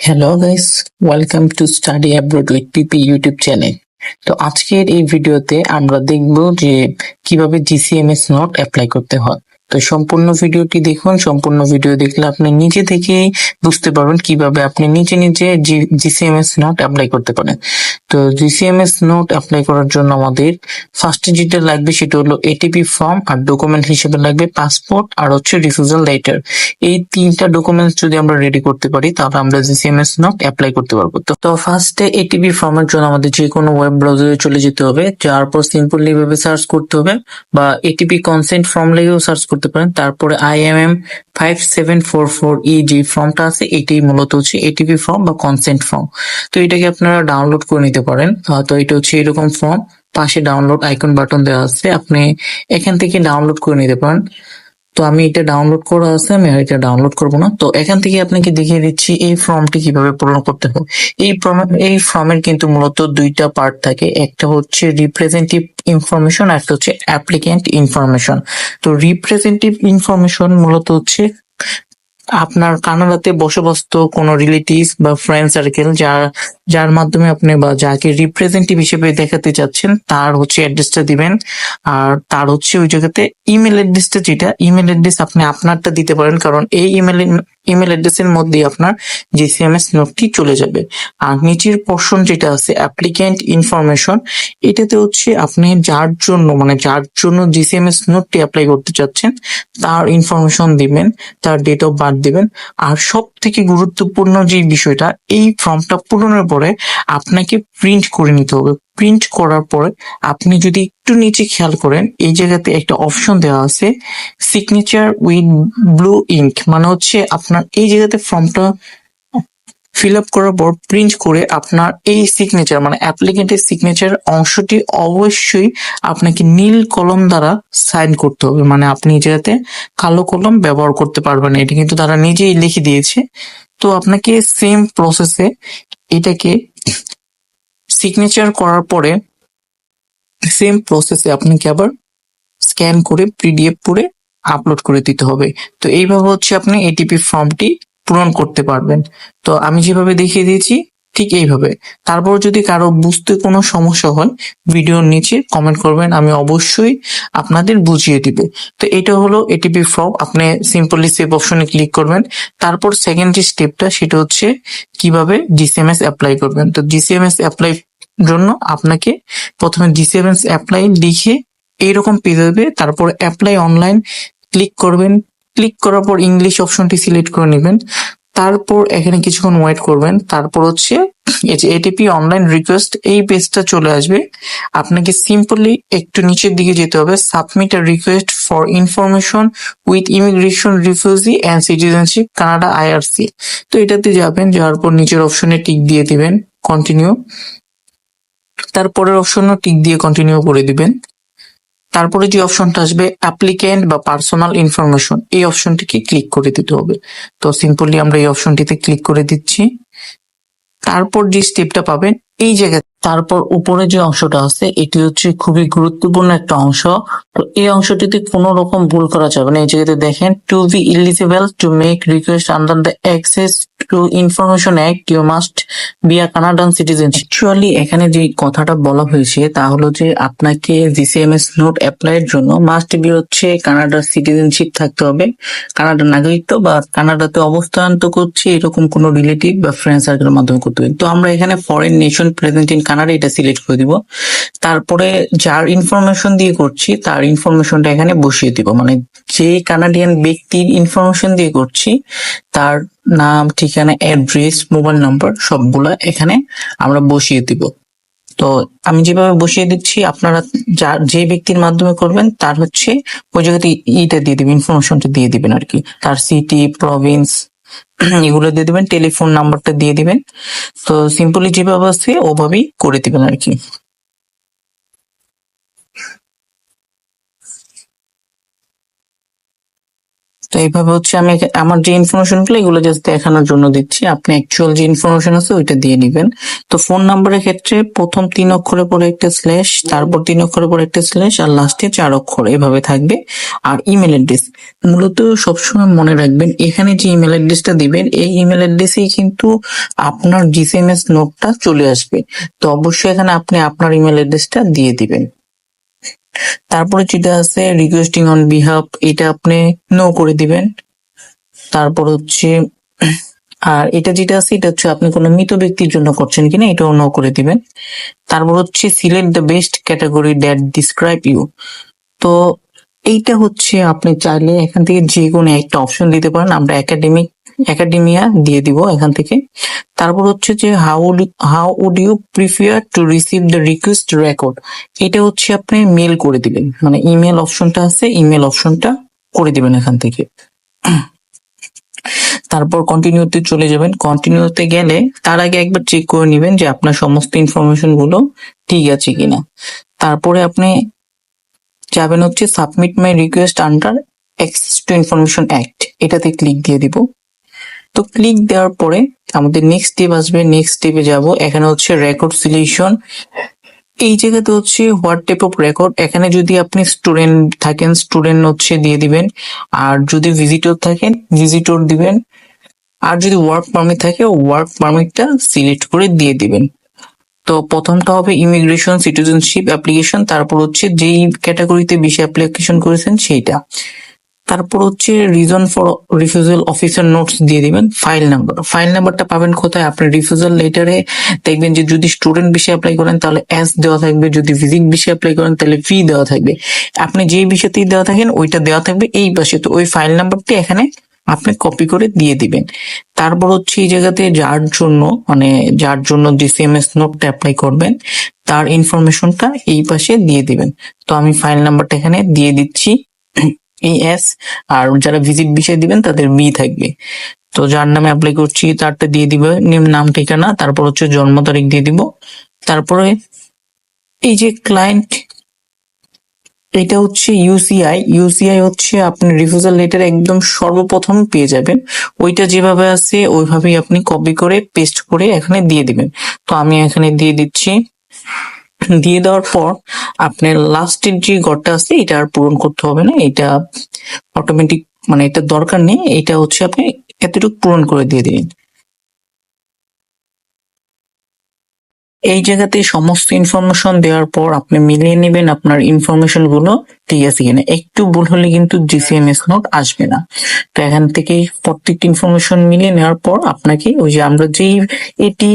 Hello guys, welcome to study abroad with PP YouTube channel. তো আজকের এই ভিডিওতে আমরা দেখব যে কিভাবে জিসিএমএস নোট অ্যাপ্লাই করতে হয়। তো সম্পূর্ণ ভিডিওটি দেখুন। সম্পূর্ণ ভিডিও দেখলে আপনি নিজে থেকেই বুঝতে পারবেন কিভাবে আপনি নিজে নিজে জিসিএমএস নোট অ্যাপ্লাই করতে পারেন। তো জিসিএমএস নোট অ্যাপ্লাই করার জন্য আমাদের ফার্স্টে যেটা লাগবে সেটা হলো এটিপি ফর্ম, আর ডকুমেন্ট হিসেবে লাগবে পাসপোর্ট আর হচ্ছে রিফিউজাল লেটার। এই তিনটা ডকুমেন্টস যদি আমরা রেডি করতে পারি তাহলে আমরা জিসিএমএস নোট অ্যাপ্লাই করতে পারবো। তো ফার্স্টে এটিপি ফর্মের জন্য আমাদের যে কোনো ওয়েব ব্রাউজারে চলে যেতে হবে, যার পর সিম্পলি এভাবে সার্চ করতে হবে, বা এটিপি কনসেন্ট ফর্ম লিখেও সার্চ করতে পারেন। তারপরে IMM 5744 যে ফর্মটা আছে এটাই মূলত হচ্ছে এটিপি ফর্ম বা কনসেন্ট ফর্ম। তো এটাকে আপনারা ডাউনলোড করে নিতে পারেন। তো এটা হচ্ছে এরকম ফর্ম, পাশে ডাউনলোড আইকন বাটন দেওয়া আছে, আপনি এখান থেকে ডাউনলোড করে নিতে পারেন। তো আমি এটা ডাউনলোড করা আছে, আমি আর এটা ডাউনলোড করবো না। তো এখান থেকে আপনাকে দেখিয়ে দিচ্ছি এই ফর্মটি কিভাবে পূরণ করতে হয়। এই ফর্মের কিন্তু মূলত দুইটা পার্ট থাকে, একটা হচ্ছে রিপ্রেজেন্টেটিভ ইনফরমেশন আর একটা হচ্ছে অ্যাপ্লিক্যান্ট ইনফরমেশন। তো রিপ্রেজেন্টেটিভ ইনফরমেশন মূলত হচ্ছে আপনার কানাডাতে বসবাসত কোনো রিলেটিভ বা ফ্রেন্ড সার্কেল যার যার মাধ্যমে আপনি বা যাকে রিপ্রেজেন্টেটিভ হিসেবে দেখাতে চাচ্ছেন তার হচ্ছে অ্যাড্রেসটা দিবেন। আর তার হচ্ছে ওই জায়গাতে ইমেল অ্যাড্রেসটা, যেটা ইমেল অ্যাড্রেস আপনি আপনারটা দিতে পারেন, কারণ এই ইমেল অ্যাড্রেসের মধ্যে আপনার জিসিএমএস নোটটি চলে যাবে। আর নিচের পোর্শন যেটা আছে অ্যাপ্লিক্যান্ট ইনফরমেশন, এটাতে হচ্ছে আপনি যার জন্য জিসিএমএস নোটটি অ্যাপ্লাই করতে চাচ্ছেন তার ইনফরমেশন দিবেন, তার ডেট অফ বার্থ দিবেন। আর সব থেকে গুরুত্বপূর্ণ যে বিষয়টা, এই ফর্মটা পূরণের পরে আপনাকে প্রিন্ট করে নিতে হবে। প্রিন্ট করার পরে আপনি যদি একটু নিচে খেয়াল করেন, এই জায়গাতে একটা অপশন দেওয়া আছে সিগনেচার উইথ ব্লু ইঙ্ক, মানে হচ্ছে আপনার এই জায়গাতে ফর্মটা ফিল আপ করার পর প্রিন্ট করে আপনার এই সিগনেচার মানে অ্যাপ্লিকেন্টের সিগনেচার অংশটি অবশ্যই আপনাকে নীল কলম দ্বারা সাইন করতে হবে। মানে আপনি এই জায়গাতে কালো কলম ব্যবহার করতে পারবেন না, এটা কিন্তু তারা নিজেই লিখে দিয়েছে। তো আপনাকে সেম প্রসেসে এটাকে সিগনেচার করার পরে আপনাকে আবার স্ক্যান করে পিডিএফ করে আপলোড করে দিতে হবে। তো এইভাবে হচ্ছে আপনি এটিপি ফর্মটি পূরণ করতে পারবেন। তো আমি যেভাবে দেখিয়ে দিয়েছি ঠিক এইভাবে। তারপর যদি কারো বুঝতে কোনো সমস্যা হয় ভিডিওর নিচে কমেন্ট করবেন, আমি অবশ্যই আপনাদের বুঝিয়ে দিবে। তো এটা হলো এটিপি ফর্ম, আপনি সিম্পলি সেভ অপশনে ক্লিক করবেন। তারপর সেকেন্ড যে স্টেপটা সেটা হচ্ছে কিভাবে জিসিএমএস অ্যাপ্লাই করবেন। তো জিসিএমএস অ্যাপ্লাই জন্য আপনাকে প্রথমে জিসিএমএস অ্যাপ্লাই লিখে এইরকম পেজ আসবে, তারপর অ্যাপ্লাই অনলাইন ক্লিক করবেন। ক্লিক করার পর ইংলিশ অপশনটি সিলেক্ট করে নেবেন। তারপর এখানে কিছুক্ষণ ওয়েট করবেন। তারপর হচ্ছে এই যে এটিপি অনলাইন রিকোয়েস্ট, এই পেজটা চলে আসবে। আপনাকে সিম্পলি একটু নিচের দিকে যেতে হবে, submit a request for information with immigration refugee and citizenship Canada IRC। তো এটাতে যাবেন, যাওয়ার পর নিচের অপশনে টিক দিয়ে দিবেন কন্টিনিউ। তারপরের অপশনও টিক দিয়ে কন্টিনিউ করে দিবেন। তারপরে যে অপশনটা আসবে অ্যাপ্লিক্যান্ট বা পার্সোনাল ইনফরমেশন, এই অপশনটিকে ক্লিক করে দিতে হবে। তো সিম্পলি আমরা এই অপশনটিতে ক্লিক করে দিচ্ছি। তারপর যে স্টেপটা পাবেন এই জায়গায়, তারপর উপরে যে অংশটা আছে এটি হচ্ছে খুবই গুরুত্বপূর্ণ একটা অংশ। তো এই অংশটিতে কোনো রকম ভুল করা যাবে না। এই জায়গাতে দেখেন, to be eligible to make request under the access to information act you must be a Canadian citizen. Actually এখানে যে কথাটা বলা হয়েছে তা হলো যে আপনাকে জিসিএমএস নোট অ্যাপ্লাই এর জন্য মাস্ট বি হচ্ছে কানাডার সিটিজেনশিপ থাকতে হবে, কানাডার নাগরিকত্ব বা কানাডাতে অবস্থান তো করছে এরকম কোনো রিলেটিভ বা ফ্রেন্ড সার্কেলের মাধ্যমে করতে হবে। তো আমরা এখানে foreign nation present in Canada এটা সিলেক্ট করে দিব। তারপরে যার ইনফরমেশন দিয়ে করছি তার ইনফরমেশনটা এখানে বসিয়ে দিব, মানে যে কানাডিয়ান ব্যক্তির ইনফরমেশন দিয়ে করছি তার নাম, ঠিকানা, অ্যাড্রেস, মোবাইল নাম্বার সবগুলা এখানে আমরা বসিয়ে দিব। তো আমি যেভাবে বসিয়ে দিচ্ছি আপনারা যে ব্যক্তির মাধ্যমে করবেন তার হচ্ছে ওই জায়গাতে ইটা দিয়ে দিবেন, ইনফরমেশনটা দিয়ে দিবেন আর কি, তার সিটি, প্রভিন্স এগুলো দিয়ে দিবেন, টেলিফোন নাম্বারটা দিয়ে দিবেন। তো সিম্পলি যেভাবে আছে ওভাবেই করে দিবেন আর কি। তো এইভাবে হচ্ছে আমি আমার যে ইনফরমেশন গুলো এগুলো জাস্ট দেখানোর জন্য দিচ্ছি, আপনি অ্যাকচুয়াল যে ইনফরমেশন আছে ওইটা দিয়ে নিবেন। তো ফোন নাম্বারের ক্ষেত্রে প্রথম 3 অক্ষরে পরে একটা স্ল্যাশ, তারপর 3 অক্ষরে পরে একটা স্ল্যাশ, আর লাস্টে 4 অক্ষর এভাবে থাকবে। আর ইমেল অ্যাড্রেস মূলত সবসময় মনে রাখবেন, এখানে যে ইমেল অ্যাড্রেসটা দিবেন এই ইমেল অ্যাড্রেসেই কিন্তু আপনার জিসিএমএস নোটটা চলে আসবে। তো অবশ্যই এখানে আপনি আপনার ইমেল অ্যাড্রেসটা দিয়ে দিবেন। তারপরে যেটা আছে রিকোয়েস্টিং অন বিহাফ, এটা আপনি নো করে দিবেন। তারপর হচ্ছে আর এটা যেটা আছে এটা হচ্ছে আপনি কোনো মৃত ব্যক্তির জন্য করছেন কিনা এটাও নো করে দিবেন। তারপর হচ্ছে select the best category that describe you. তো এইটা হচ্ছে আপনি চাইলে এখান থেকে যে কোনো একটা অপশন দিতে পারেন, আমরা একাডেমিয়া দিয়ে দিব এখান থেকে। তারপর হচ্ছে যে how would you prefer to receive the request record, এটা হচ্ছে আপনি মেল করে দিবেন, মানে ইমেল অপশনটা আছে ইমেল অপশনটা করে দিবেন এখান থেকে। তারপর কন্টিনিউতে চলে যাবেন। কন্টিনিউতে গেলে তার আগে একবার চেক করে নেবেন যে আপনার সমস্ত ইনফরমেশন গুলো ঠিক আছে কিনা। তারপরে আপনি যাবেন হচ্ছে submit my request under access to information act, এটাতে ক্লিক দিয়ে দিব। তো ক্লিক দেওয়ার পরে আমাদের নেক্সট স্টেপ আসবে, নেক্সট স্টেপে যাব। এখানে হচ্ছে রেকর্ড সিলেকশন, এই জায়গাতে হচ্ছে হোয়াট টাইপ অফ রেকর্ড, এখানে যদি আপনি স্টুডেন্ট থাকেন স্টুডেন্ট হচ্ছে দিয়ে দিবেন, আর যদি ভিজিটর থাকেন ভিজিটর দিবেন, আর যদি ওয়ার্ক পারমিট থাকে ওয়ার্ক পারমিটটা সিলেক্ট করে দিয়ে দিবেন। তো প্রথমটা হবে ইমিগ্রেশন সিটিজেনশিপ অ্যাপ্লিকেশন, তারপর হচ্ছে যেই ক্যাটাগরিতে বেশি অ্যাপ্লিকেশন করেছেন সেইটা, তারপর হচ্ছে reason for refusal officer notes দিয়ে দিবেন। ফাইল নাম্বারটা পাবেন কোথায়, আপনি রিফিউজাল লেটারে দেখবেন যে যদি স্টুডেন্ট বিষয়ে অ্যাপ্লাই করেন তাহলে এস দেওয়া থাকবে, যদি ভিজিট বিষয়ে অ্যাপ্লাই করেন তাহলে ভি দেওয়া থাকবে। আপনি যেই বিষয়তেই দেওয়া থাকেন ওইটা দেওয়া থাকবে এই পাশে, তো ওই ফাইল নাম্বারটি এখানে আপনি কপি করে দিয়ে দিবেন। তারপর হচ্ছে এই জায়গাতে যার জন্য জিসিএমএস নোটটা অ্যাপ্লাই করবেন তার ইনফরমেশনটা এই পাশে দিয়ে দিবেন। তো আমি ফাইল নাম্বারটা এখানে দিয়ে দিচ্ছি এই এস, আর যারা ভিজিট বিষয় দিবেন তাদের বি থাকবে। তো যার নামে অ্যাপ্লাই করছি তারটা দিয়ে দিব, নাম ঠিকানা, তারপর হচ্ছে জন্ম তারিখ দিয়ে দিব। তারপরে এই যে ক্লায়েন্ট, এটা হচ্ছে ইউসিআই হচ্ছে আপনি রিফিউজাল লেটার একদম সর্বপ্রথম পেয়ে যাবেন, ওইটা যেভাবে আছে ওইভাবেই আপনি কপি করে পেস্ট করে এখানে দিয়ে দিবেন। তো আমি এখানে দিয়ে দিচ্ছি। দিয়ে দেওয়ার পর আপনার লাস্টের যে ঘরটা আছে এটা আর পূরণ করতে হবে না, এটা অটোমেটিক, মানে এটা দরকার নেই, এটা হচ্ছে আপনি এতটুকু পূরণ করে দিয়ে দিন। এই জায়গাতে সমস্ত ইনফরমেশন দেওয়ার পর আপনি মিলিয়ে নেবেন আপনার ইনফরমেশন গুলো ঠিক আছে কিনা, একটু ভুল হলে কিন্তু জিসিএমএস নোট আসবে না। তো এখান থেকে প্রত্যেকটি ইনফরমেশন মিলিয়ে নেওয়ার পর আপনাকে ওই যে আমরা যেই এটি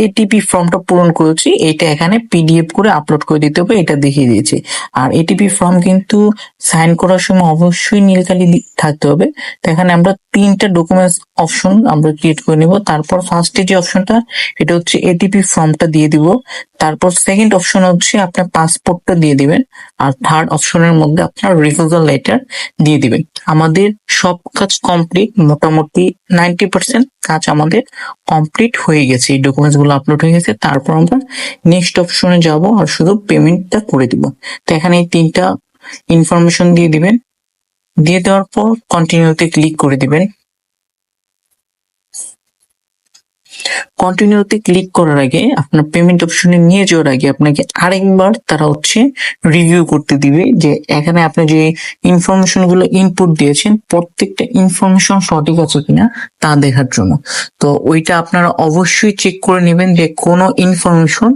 এটিপি ফর্মটা পূরণ করেছি এটা এখানে পিডিএফ করে আপলোড করে দিতে হবে, এটা দেখিয়ে দিয়েছি। আর এটিপি ফর্ম কিন্তু সাইন করার সময় অবশ্যই নীল কালি থাকতে হবে। তো এখানে আমরা 3টা ডকুমেন্টস অপশন আমরা ক্রিয়েট করে নিব। তারপর ফার্স্টে যে অপশনটা এটা হচ্ছে এটিপি ফর্মটা দিয়ে দিব, তারপর সেকেন্ড অপশন হচ্ছে আপনার পাসপোর্টটা দিয়ে দিবেন, আর থার্ড অপশনের মধ্যে আপনার রিফিউজাল লেটার দিয়ে দিবেন। আমাদের সব কাজ কমপ্লিট, মোটামুটি 90% কাজ আমাদের কমপ্লিট হয়ে গেছে, এই ডকুমেন্টস গুলো আপলোড হয়ে গেছে। তারপর আমরা নেক্সট অপশনে যাব আর শুধু পেমেন্টটা করে দিব। তো এখানে এই 3টা ইনফরমেশন দিয়ে দিবেন, দিয়ে দেওয়ার পর কন্টিনিউতে ক্লিক করে দিবেন। কন্টিনিউতে ক্লিক করার আগে আপনার পেমেন্ট অপশনে নিয়ে যাওয়ার আগে আপনাকে আরেকবার তারা হচ্ছে রিভিউ করতে দিবে যে এখানে আপনি যে ইনফরমেশন গুলো ইনপুট দিয়েছেন প্রত্যেকটা ইনফরমেশন সঠিক আছে কিনা তা দেখার জন্য। তো ওইটা আপনারা অবশ্যই চেক করে নেবেন যে কোনো ইনফরমেশন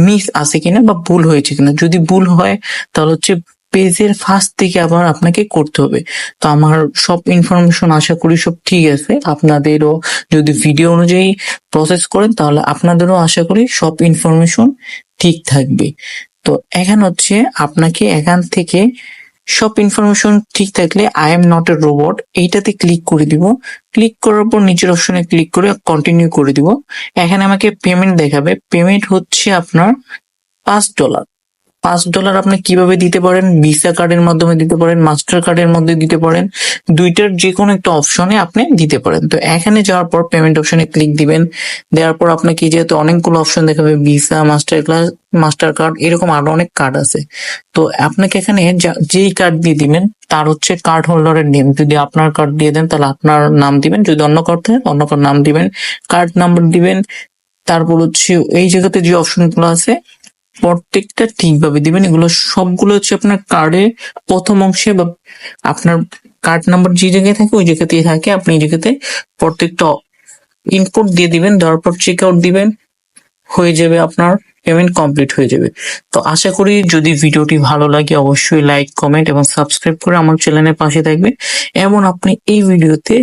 মিস আছে কিনা বা ভুল হয়েছে কিনা। যদি ভুল হয় তাহলে হচ্ছে পেজের ফার্স্ট থেকে আবার আপনাকে করতে হবে। তো আমার সব ইনফরমেশন আশা করি সব ঠিক আছে, আপনাদেরও যদি ভিডিও অনুযায়ী প্রসেস করেন তাহলে আপনাদেরও আশা করি সব ইনফরমেশন ঠিক থাকবে। তো এখানে হচ্ছে আপনাকে এখান থেকে সব ইনফরমেশন ঠিক থাকলে I am not a robot এইটাতে ক্লিক করে দিব। ক্লিক করার পর নিচের অপশনে ক্লিক করে কন্টিনিউ করে দিব। এখানে আমাকে পেমেন্ট দেখাবে, পেমেন্ট হচ্ছে আপনার $5। $5 আপনি কিভাবে দিতে পারেন? ভিসা কার্ডের মাধ্যমে দিতে পারেন, মাস্টার কার্ডের মধ্যে দিতে পারেন, দুইটার যে কোনো একটা অপশনে আপনি দিতে পারেন। তো এখানে যাওয়ার পর পেমেন্ট অপশনে ক্লিক দিবেন। দেওয়ার পর আপনাকে যেহেতু অনেকগুলো অপশন দেখাবে, ভিসা, মাস্টার কার্ড, এরকম আরো অনেক কার্ড আছে। তো আপনাকে এখানে যেই কার্ড দিয়ে দিবেন তার হচ্ছে কার্ড হোল্ডারের নেম। যদি আপনার কার্ড দিয়ে দেন তাহলে আপনার নাম দিবেন, যদি অন্য কার্ড থাকে অন্য কার্ড নাম দিবেন, কার্ড নাম্বার দিবেন। তারপর হচ্ছে এই জায়গাতে যে অপশনগুলো আছে প্রত্যেকটা ঠিকভাবে দিবেন। এগুলো সবগুলো হচ্ছে আপনার কার্ডে প্রথম অংশে বা আপনার কার্ড নাম্বার যে জায়গায় থাকে ওই জায়গাতেই থাকে। আপনি এই জায়গাতে প্রত্যেকটা ইনপুট দিয়ে দিবেন, দেওয়ার পর চেক আউট দিবেন, হয়ে যাবে, আপনার পেমেন্ট কমপ্লিট হয়ে যাবে। তো আশা করি যদি ভিডিওটি ভালো লাগে অবশ্যই লাইক, কমেন্ট এবং সাবস্ক্রাইব করে আমার চ্যানেলের পাশে থাকবে। এবং আপনি এই ভিডিওতে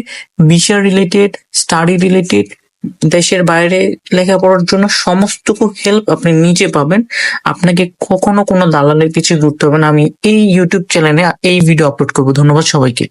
ভিসা রিলেটেড, স্টাডি রিলেটেড, দেশের বাইরে লেখাপড়ার জন্য সমস্ত হেল্প আপনি নিজে পাবেন। আপনাকে কখনো কোনো দালালের কিছু ঘুরতে হবে না। আমি এই ইউটিউব চ্যানেলে এই ভিডিও আপলোড করবো। ধন্যবাদ সবাইকে।